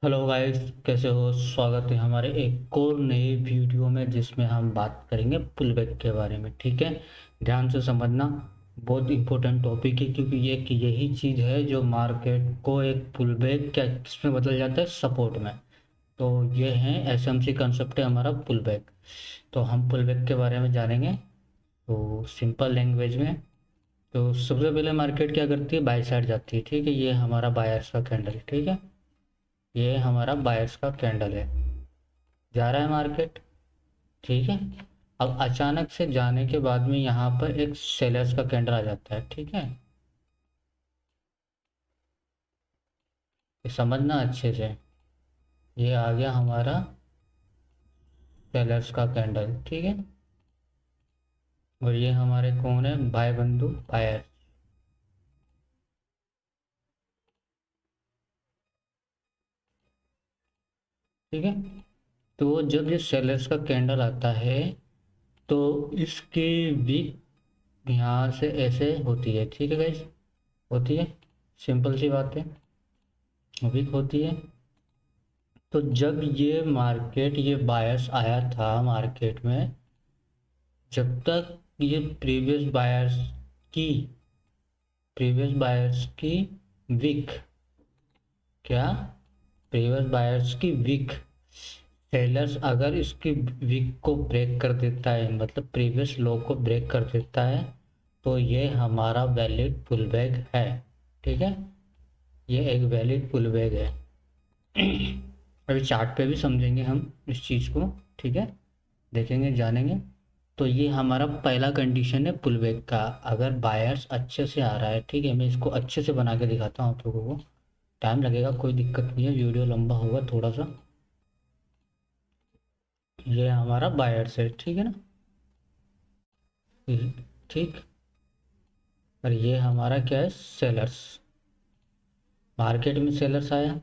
Hello guys, कैसे हो? स्वागत है हमारे एक और नए वीडियो में जिसमें हम बात करेंगे पुलबैक के बारे में। ठीक है, ध्यान से समझना। बहुत इम्पोर्टेंट टॉपिक है क्योंकि ये कि यही चीज़ है जो मार्केट को एक पुलबैक क्या किसमें बदल जाता है, सपोर्ट में। तो ये है एसएमसी कंसेप्ट है हमारा पुलबैक। तो हम पुलबैक के बारे में जानेंगे। तो सिंपल लैंग्वेज में, तो सबसे पहले मार्केट क्या करती है, बाय साइड जाती है। ठीक है, ये हमारा बायर्स का कैंडल। ठीक है, ये हमारा बायर्स का कैंडल है, जा रहा है मार्केट। ठीक है, अब अचानक से जाने के बाद में यहाँ पर एक सेलर्स का कैंडल आ जाता है। ठीक है, ये समझना अच्छे से। ये आ गया हमारा सेलर्स का कैंडल। ठीक है, और ये हमारे कौन है, भाई बंधु बायर। ठीक है, तो जब ये सेलर्स का कैंडल आता है तो इसकी वीक यहाँ से ऐसे होती है। ठीक है गाइस, होती है, सिंपल सी बात है, वीक होती है। तो जब ये मार्केट, ये बायर्स आया था मार्केट में, जब तक ये की प्रीवियस बायर्स की वीक, क्या, प्रीवियस बायर्स की वीक, सेलर्स अगर इसकी वीक को ब्रेक कर देता है, मतलब प्रीवियस लो को ब्रेक कर देता है, तो ये हमारा वैलिड पुलबैक है। ठीक है, ये एक वैलिड पुलबैक है। अभी चार्ट पे भी समझेंगे हम इस चीज़ को। ठीक है, देखेंगे, जानेंगे। तो ये हमारा पहला कंडीशन है पुलबैक का, अगर बायर्स अच्छे से आ रहा है। ठीक है, मैं इसको अच्छे से बना के दिखाता हूँ आप लोगों को, टाइम लगेगा, कोई दिक्कत नहीं है, वीडियो लंबा होगा थोड़ा सा। ये हमारा बायर्स है, ठीक है ना। ठीक, और ये हमारा क्या है, सेलर्स। मार्केट में सेलर्स आया,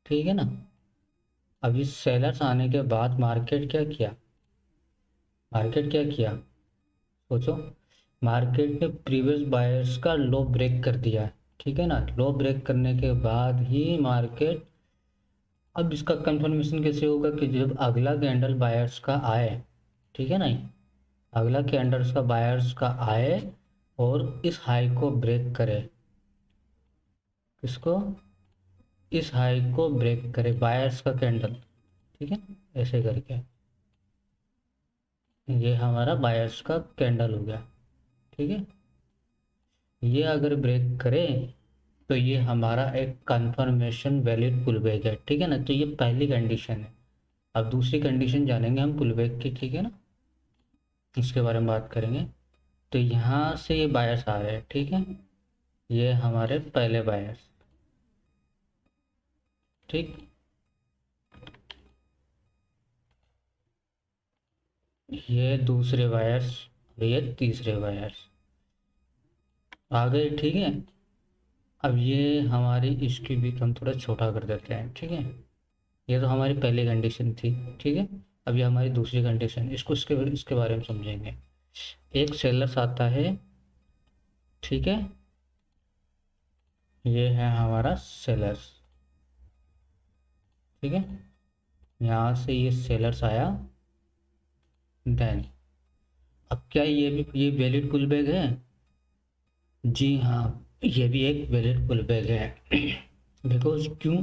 ठीक है ना। अब इस सेलर्स आने के बाद मार्केट क्या किया, मार्केट क्या किया, सोचो। मार्केट ने प्रीवियस बायर्स का लो ब्रेक कर दिया। ठीक है ना, लो ब्रेक करने के बाद ही मार्केट, अब इसका कंफर्मेशन कैसे होगा कि जब अगला कैंडल बायर्स का आए, ठीक है ना, अगला कैंडल्स का बायर्स का आए और इस हाई को ब्रेक करे, किसको, इस हाई को ब्रेक करे बायर्स का कैंडल। ठीक है, ऐसे करके ये हमारा बायर्स का कैंडल हो गया। ठीक है, ये अगर ब्रेक करे तो ये हमारा एक कंफर्मेशन वैलिड पुलबैक है। ठीक है ना, तो ये पहली कंडीशन है। अब दूसरी कंडीशन जानेंगे हम पुलबैक की। ठीक है ना, इसके बारे में बात करेंगे। तो यहाँ से ये बायर्स आ रहे हैं, ठीक है, ये हमारे पहले बायर्स। ठीक, ये दूसरे बायर्स, ये तीसरे बायर्स आ गए। ठीक है, अब ये हमारी इसकी भी हम थोड़ा छोटा कर देते हैं। ठीक है, ये तो हमारी पहली कंडीशन थी। ठीक है, अब ये हमारी दूसरी कंडीशन, इसको इसके बारे में समझेंगे। एक सेलर्स आता है, ठीक है, ये है हमारा सेलर्स। ठीक है, यहाँ से ये सेलर्स आया, देन अब क्या ये भी ये वैलिड पुल बैक है? जी हाँ, ये भी एक वैलिड पुल बैक है। बिकॉज क्यों,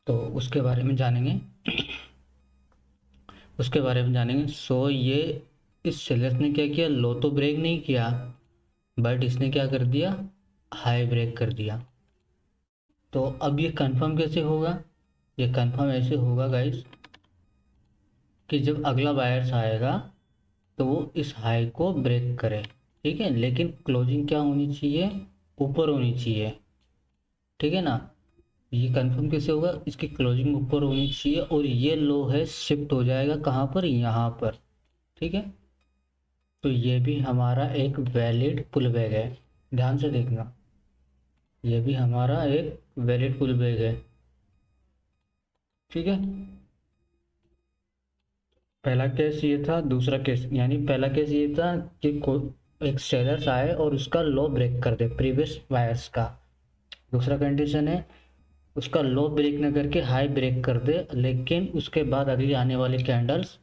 तो उसके बारे में जानेंगे, उसके बारे में जानेंगे। सो ये इस सेलर्स ने क्या किया, लो तो ब्रेक नहीं किया, बट इसने क्या कर दिया, हाई ब्रेक कर दिया। तो अब ये कंफर्म कैसे होगा, ये कंफर्म ऐसे होगा गाइस कि जब अगला बायर्स आएगा तो वो इस हाई को ब्रेक करे। ठीक है, लेकिन क्लोजिंग क्या होनी चाहिए, ऊपर होनी चाहिए। ठीक है ना, ये कंफर्म कैसे होगा, इसकी क्लोजिंग ऊपर होनी चाहिए और ये लो है शिफ्ट हो जाएगा कहाँ पर, यहाँ पर। ठीक है, तो ये भी हमारा एक वैलिड पुल बैक है, ध्यान से देखना, ये भी हमारा एक वैलिड पुल बैक है। ठीक है, पहला केस ये था, दूसरा केस यानी पहला केस ये था कि एक सेलर्स आए और उसका लो ब्रेक कर दे प्रीवियस बायर्स का। दूसरा कंडीशन है उसका लो ब्रेक न करके हाई ब्रेक कर दे, लेकिन उसके बाद अगली आने वाली कैंडल्स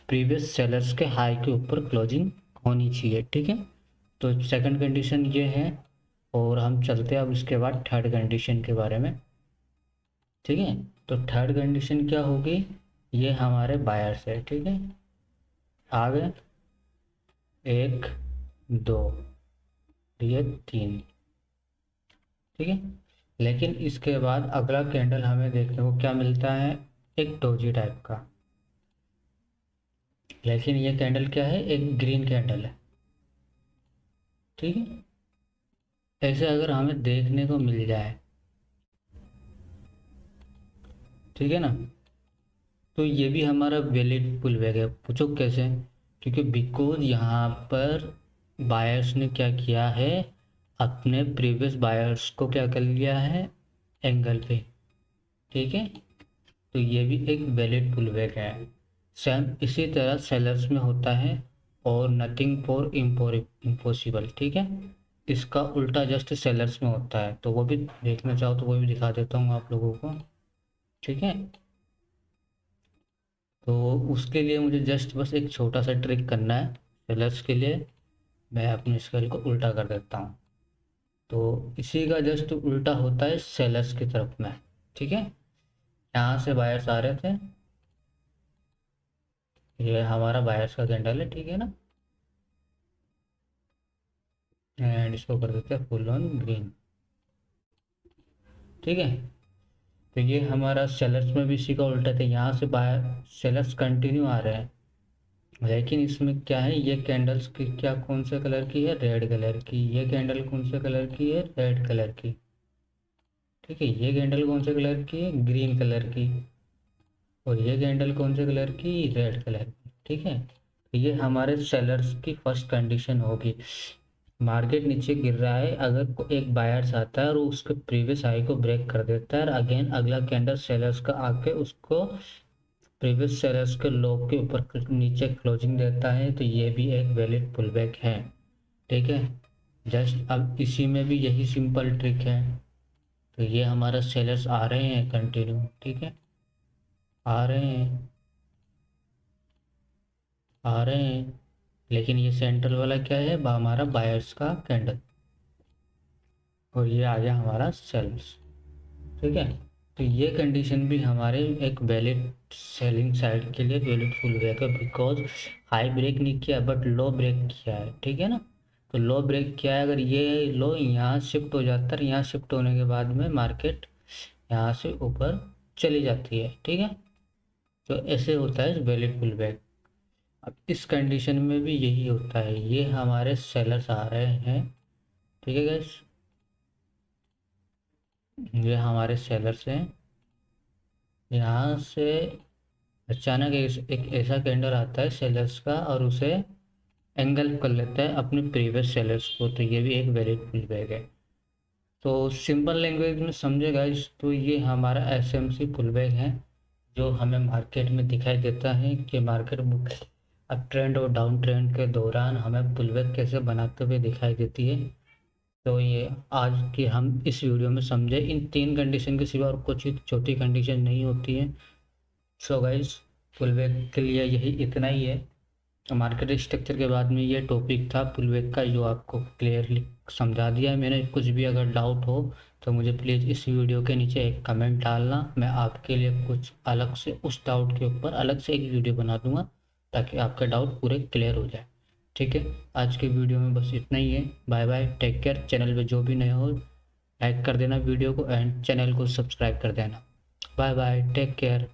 प्रीवियस सेलर्स के हाई के ऊपर क्लोजिंग होनी चाहिए, ठीक है। तो सेकंड कंडीशन ये है, और हम चलते हैं अब इसके बाद थर्ड कंडीशन के बारे में, ठीक है। तो थर्ड कंडीशन क्या होगी, ये हमारे बायर्स है, ठीक है। आगे 1 2 ये 3, ठीक है। लेकिन इसके बाद अगला कैंडल हमें देखने को क्या मिलता है, एक डोजी टाइप का, लेकिन ये कैंडल क्या है, एक ग्रीन कैंडल है, ठीक है। ऐसे अगर हमें देखने को मिल जाए, ठीक है ना, तो ये भी हमारा वैलिड पुल बैक है। पूछो कैसे, क्योंकि बिकॉज यहाँ पर बायर्स ने क्या किया है, अपने प्रीवियस बायर्स को क्या कर लिया है, एंगल पे, ठीक है। तो ये भी एक वैलिड पुल बैक है। सेम इसी तरह सेलर्स में होता है, और नथिंग फॉर इम्पॉसिबल, ठीक है। इसका उल्टा जस्ट सेलर्स में होता है, तो वो भी देखना चाहो तो वो भी दिखा देता हूँ आप लोगों को, ठीक है। तो उसके लिए मुझे जस्ट बस एक छोटा सा ट्रिक करना है सेलर्स के लिए। मैं अपने स्केल को उल्टा कर देता हूँ, तो इसी का जस्ट उल्टा होता है सेलर्स की तरफ में, ठीक है। यहाँ से बायर्स आ रहे थे, ये हमारा बायर्स का कैंडल है, ठीक है ना, एंड इसको कर देते हैं फुल ऑन ग्रीन, ठीक है। तो ये हमारा सेलर्स में भी इसी का उल्टा था, यहाँ से बायर सेलर्स कंटिन्यू आ रहे हैं, लेकिन इसमें क्या है, ये कैंडल्स की क्या कौन से कलर की है, रेड कलर की, ये कैंडल कौन से कलर की है, रेड कलर की, ठीक है। ये कैंडल कौन से कलर की है, ग्रीन कलर की, और ये कैंडल कौन से कलर की, रेड कलर की, ठीक है। तो ये हमारे सेलर्स की फर्स्ट कंडीशन होगी। मार्केट नीचे गिर रहा है, अगर एक बायर्स आता है और उसके प्रीवियस हाई को ब्रेक कर देता है, और अगेन अगला कैंडल सेलर्स का आके उसको प्रीवियस सेलर्स के लो के ऊपर नीचे क्लोजिंग देता है, तो ये भी एक वैलिड पुलबैक है, ठीक है। जस्ट अब इसी में भी यही सिंपल ट्रिक है। तो ये हमारा सेलर्स आ रहे हैं कंटिन्यू, ठीक है, आ रहे हैं, आ रहे हैं, लेकिन ये सेंट्रल वाला क्या है, हमारा बायर्स का कैंडल, और ये आ गया हमारा सेल्स, ठीक है। तो ये कंडीशन भी हमारे एक वैलिड सेलिंग साइड के लिए वैलिड फुल बैक है, बिकॉज हाई ब्रेक नहीं किया बट लो ब्रेक किया है, ठीक है ना। तो लो ब्रेक किया है, अगर ये लो यहाँ शिफ्ट हो जाता है, यहाँ शिफ्ट होने के बाद में मार्केट यहाँ से ऊपर चली जाती है, ठीक है। तो ऐसे होता है वैलिड फुल बैक। अब इस कंडीशन में भी यही होता है, ये हमारे सेलर्स आ रहे हैं, ठीक है गैस, ये हमारे सेलर्स हैं। यहाँ से अचानक एक ऐसा कैंडल आता है सेलर्स का, और उसे एंगल्फ कर लेता है अपने प्रीवियस सेलर्स को, तो ये भी एक वैलिड पुल बैक है। तो सिंपल लैंग्वेज में समझेगा इस, तो ये हमारा एसएमसी पुल बैक है, जो हमें मार्केट में दिखाई देता है कि मार्केट अप ट्रेंड और डाउन ट्रेंड के दौरान हमें पुल बैक कैसे बनाते हुए दिखाई देती है। तो ये आज की हम इस वीडियो में समझे, इन 3 कंडीशन के सिवा और कुछ चौथी कंडीशन नहीं होती है। सो गाइस, पुल बैक के लिए यही इतना ही है। मार्केट स्ट्रक्चर के बाद में ये टॉपिक था पुल बैक का, जो आपको क्लियरली समझा दिया है मैंने। कुछ भी अगर डाउट हो तो मुझे प्लीज़ इस वीडियो के नीचे एक कमेंट डालना, मैं आपके लिए कुछ अलग से उस डाउट के ऊपर अलग से एक वीडियो बना दूंगा, ताकि आपके डाउट पूरे क्लियर हो जाए, ठीक है। आज के वीडियो में बस इतना ही है। Bye bye, take care. Channel पे जो भी नए हो लाइक कर देना वीडियो को, एंड चैनल को सब्सक्राइब कर देना। Bye bye, take care.